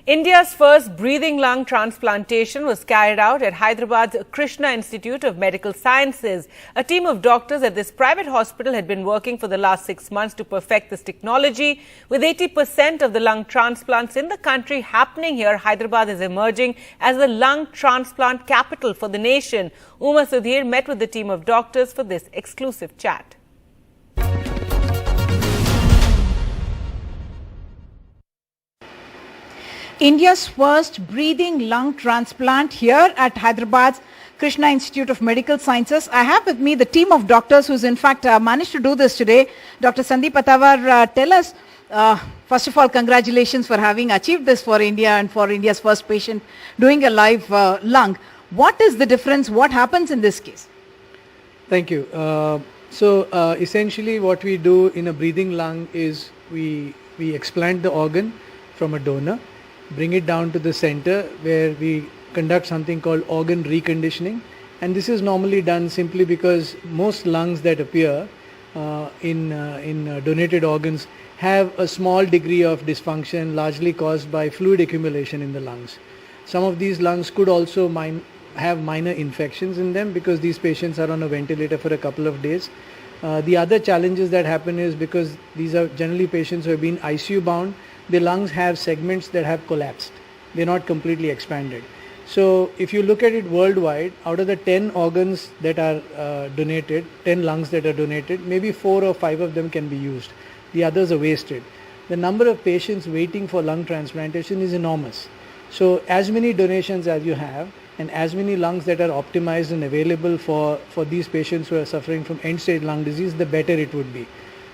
India's first breathing lung transplantation was carried out at Hyderabad's Krishna Institute of Medical Sciences. A team of doctors at this private hospital had been working for the last 6 months to perfect this technology. With 80% of the lung transplants in the country happening here, Hyderabad is emerging as the lung transplant capital for the nation. Uma Sudhir met with the team of doctors for this exclusive chat. India's first breathing lung transplant here at Hyderabad's Krishna Institute of Medical Sciences. I have with me the team of doctors who's in fact managed to do this today. Dr. Sandeep Attawar, tell us, first of all, congratulations for having achieved this for India and for India's first patient doing a live lung. What is the difference? What happens in this case? Thank you. Essentially what we do in a breathing lung is we explant the organ from a donor, bring it down to the center where we conduct something called organ reconditioning, and this is normally done simply because most lungs that appear in donated organs have a small degree of dysfunction, largely caused by fluid accumulation in the lungs. Some of these lungs could also have minor infections in them because these patients are on a ventilator for a couple of days. The other challenges that happen is because these are generally patients who have been ICU bound, the lungs have segments that have collapsed. They're not completely expanded. So if you look at it worldwide, out of the 10 organs that are donated, 10 lungs that are donated, maybe 4 or 5 of them can be used. The others are wasted. The number of patients waiting for lung transplantation is enormous. So as many donations as you have and as many lungs that are optimized and available for these patients who are suffering from end-stage lung disease, the better it would be.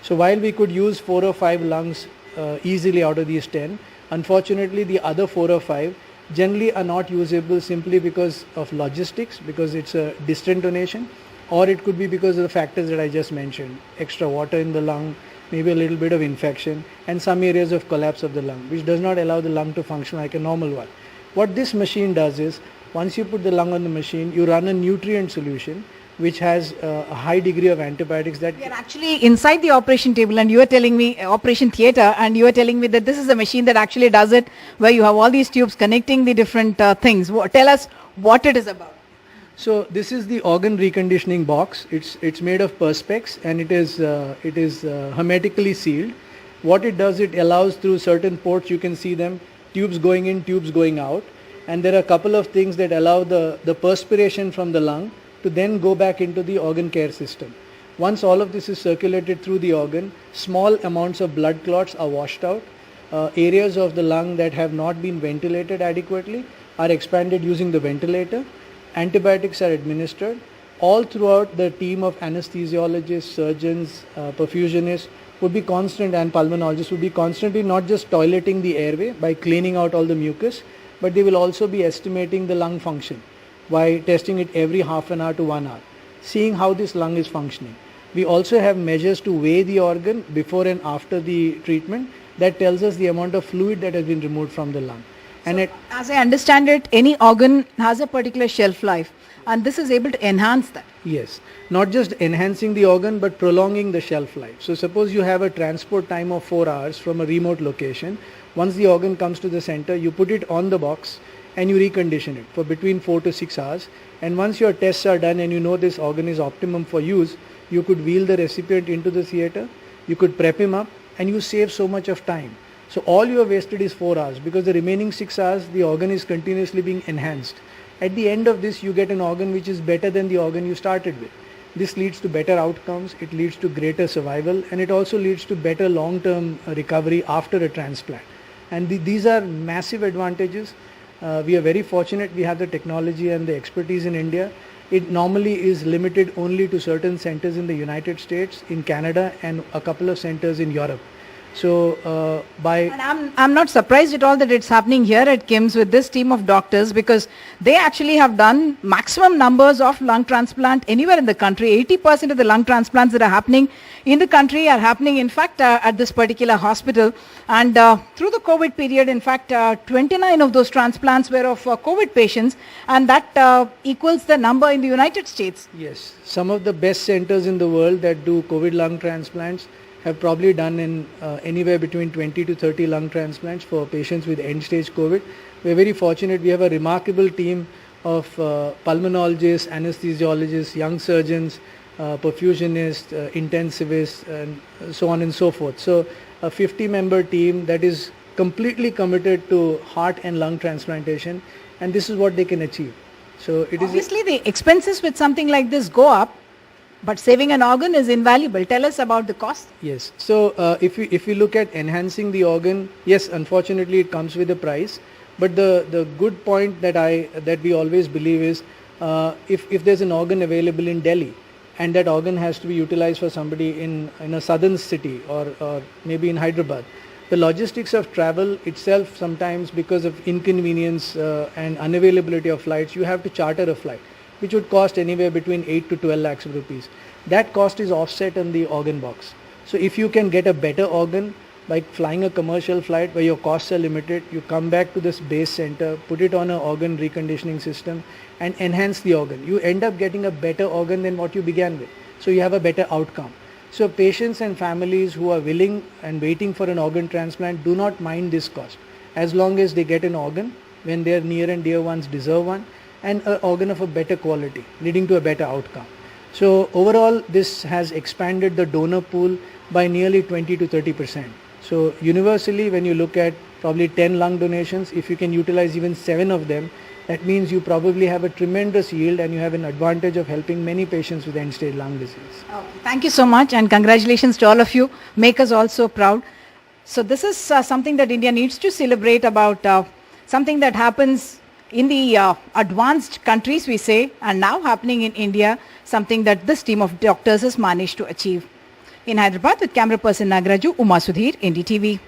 So while we could use 4 or 5 lungs easily out of these 10, unfortunately the other 4 or 5 generally are not usable simply because of logistics, because it's a distant donation, or it could be because of the factors that I just mentioned: extra water in the lung, maybe a little bit of infection, and some areas of collapse of the lung, which does not allow the lung to function like a normal one. What this machine does is, once you put the lung on the machine, you run a nutrient solution which has a high degree of antibiotics that... We are actually inside the operation table and you are telling me, operation theatre, and you are telling me that this is a machine that actually does it, where you have all these tubes connecting the different things. Tell us what it is about. So this is the organ reconditioning box. It's made of Perspex and it is hermetically sealed. What it does, it allows through certain ports, you can see them, tubes going in, tubes going out, and there are a couple of things that allow the perspiration from the lung to then go back into the organ care system. Once all of this is circulated through the organ, small amounts of blood clots are washed out. Areas of the lung that have not been ventilated adequately are expanded using the ventilator. Antibiotics are administered. All throughout, the team of anesthesiologists, surgeons, perfusionists would be constant, and pulmonologists would be constantly not just toileting the airway by cleaning out all the mucus, but they will also be estimating the lung function by testing it every half an hour to 1 hour, seeing how this lung is functioning. We also have measures to weigh the organ before and after the treatment that tells us the amount of fluid that has been removed from the lung. And as I understand it, any organ has a particular shelf life, and this is able to enhance that. Yes, not just enhancing the organ but prolonging the shelf life. So suppose you have a transport time of 4 hours from a remote location. Once the organ comes to the center, you put it on the box and you recondition it for between 4 to 6 hours. And once your tests are done and you know this organ is optimum for use, you could wheel the recipient into the theatre, you could prep him up, and you save so much of time. So all you have wasted is 4 hours, because the remaining 6 hours the organ is continuously being enhanced. At the end of this, you get an organ which is better than the organ you started with. This leads to better outcomes, it leads to greater survival, and it also leads to better long-term recovery after a transplant. And these are massive advantages. We are very fortunate we have the technology and the expertise in India. It normally is limited only to certain centers in the United States, in Canada, and a couple of centers in Europe. So And I'm not surprised at all that it's happening here at KIMS with this team of doctors, because they actually have done maximum numbers of lung transplant anywhere in the country. 80% of the lung transplants that are happening in the country are happening, in fact, at this particular hospital. And through the COVID period, in fact, 29 of those transplants were of COVID patients, and that equals the number in the United States. Yes, some of the best centers in the world that do COVID lung transplants have probably done in anywhere between 20 to 30 lung transplants for patients with end-stage COVID. We're very fortunate. We have a remarkable team of pulmonologists, anesthesiologists, young surgeons, perfusionists, intensivists, and so on and so forth. So a 50-member team that is completely committed to heart and lung transplantation, and this is what they can achieve. So it is Obviously, the expenses with something like this go up, but saving an organ is invaluable. Tell us about the cost. Yes. So if we look at enhancing the organ, yes, unfortunately it comes with a price. But the good point that we always believe is if there's an organ available in Delhi and that organ has to be utilized for somebody in a southern city or maybe in Hyderabad, the logistics of travel itself sometimes, because of inconvenience and unavailability of flights, you have to charter a flight, which would cost anywhere between 8 to 12 lakhs of rupees. That cost is offset on the organ box. So if you can get a better organ by flying a commercial flight where your costs are limited, you come back to this base center, put it on an organ reconditioning system and enhance the organ. You end up getting a better organ than what you began with. So you have a better outcome. So patients and families who are willing and waiting for an organ transplant do not mind this cost, as long as they get an organ when their near and dear ones deserve one, and an organ of a better quality, leading to a better outcome. So overall, this has expanded the donor pool by nearly 20 to 30%. So universally, when you look at probably 10 lung donations, if you can utilize even 7 of them, that means you probably have a tremendous yield and you have an advantage of helping many patients with end-stage lung disease. Thank you so much, and congratulations to all of you. Make us all so proud. So this is something that India needs to celebrate about, something that happens in the advanced countries, we say, and now happening in India, something that this team of doctors has managed to achieve. In Hyderabad, with camera person Nagaraju, Uma Sudhir, NDTV.